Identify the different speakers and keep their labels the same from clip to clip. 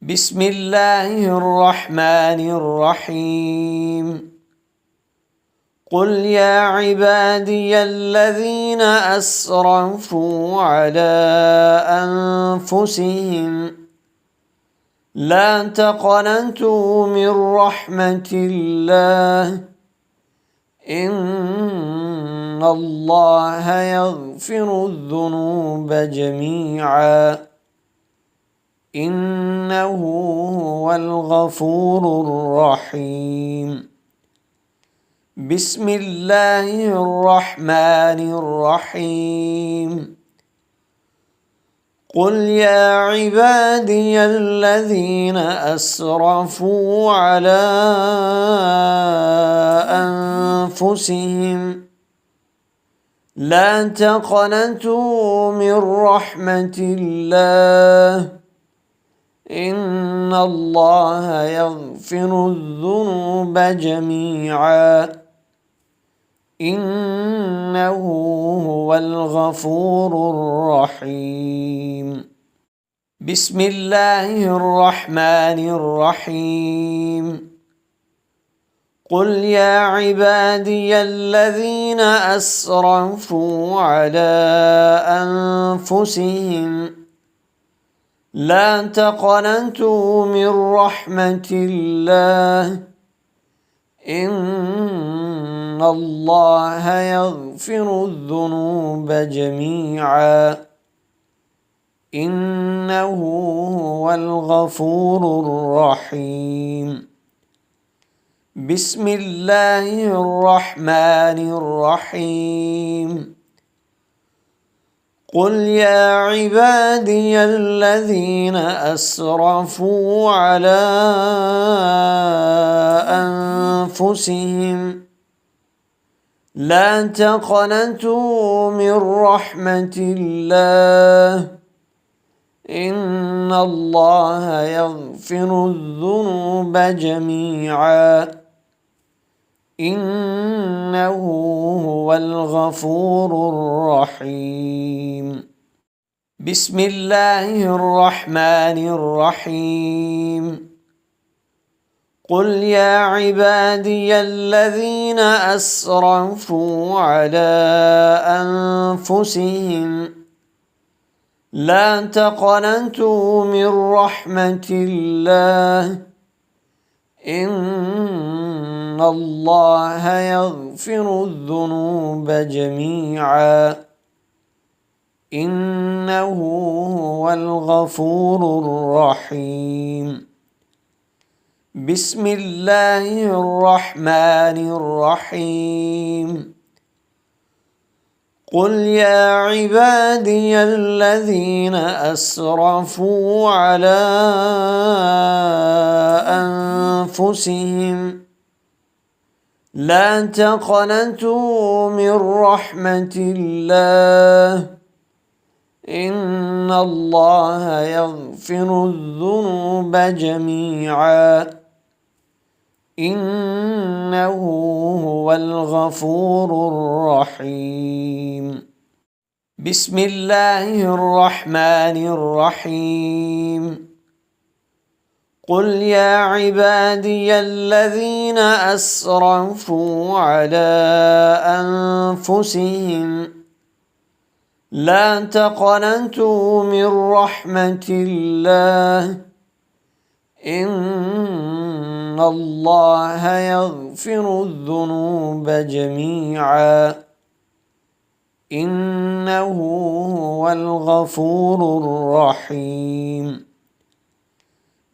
Speaker 1: بسم الله الرحمن الرحيم. قل يا عبادي الذين أسرفوا على أنفسهم لا تقنطوا من رحمة الله إن الله يغفر الذنوب جميعا إنه هو الغفور الرحيم. بسم الله الرحمن الرحيم. قل يا عبادي الذين أسرفوا على أنفسهم لا تقنطوا من رحمة الله إن الله يغفر الذنوب جميعا إنه هو الغفور الرحيم. بسم الله الرحمن الرحيم. قل يا عبادي الذين أسرفوا على أنفسهم لا تقنطوا من رحمة الله إن الله يغفر الذنوب جميعا إنه هو الغفور الرحيم. بسم الله الرحمن الرحيم. قل يا عبادي الذين أسرفوا على أنفسهم لا تقنطوا من رحمة الله إن الله يغفر الذنوب جميعا إنه هو الغفور الرحيم. بسم الله الرحمن الرحيم. قل يا عبادي الذين أسرفوا على أنفسهم لا تقنطوا من رحمة الله إن الله يغفر الذنوب جميعا إنه هو الغفور الرحيم. بسم الله الرحمن الرحيم. قل يا عبادي الذين أسرفوا على أنفسهم لا تقنطوا من رحمة الله إن الله يغفر الذنوب جميعا إنه هو الغفور الرحيم. بسم الله الرحمن الرحيم. قل يا عبادي الذين أسرفوا على أنفسهم لا تقنطوا من رحمة الله إن الله يغفر الذنوب جميعا إنه هو الغفور الرحيم.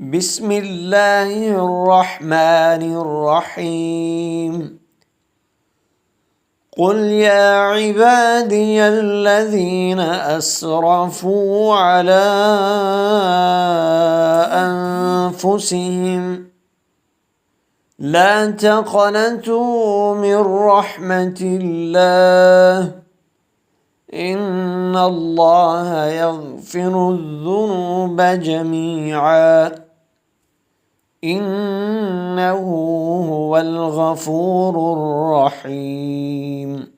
Speaker 1: بسم الله الرحمن الرحيم. قل يا عبادي الذين أسرفوا على أنفسهم لا تقنطوا من رحمة الله إن الله يغفر الذنوب جميعا إنه هو الغفور الرحيم.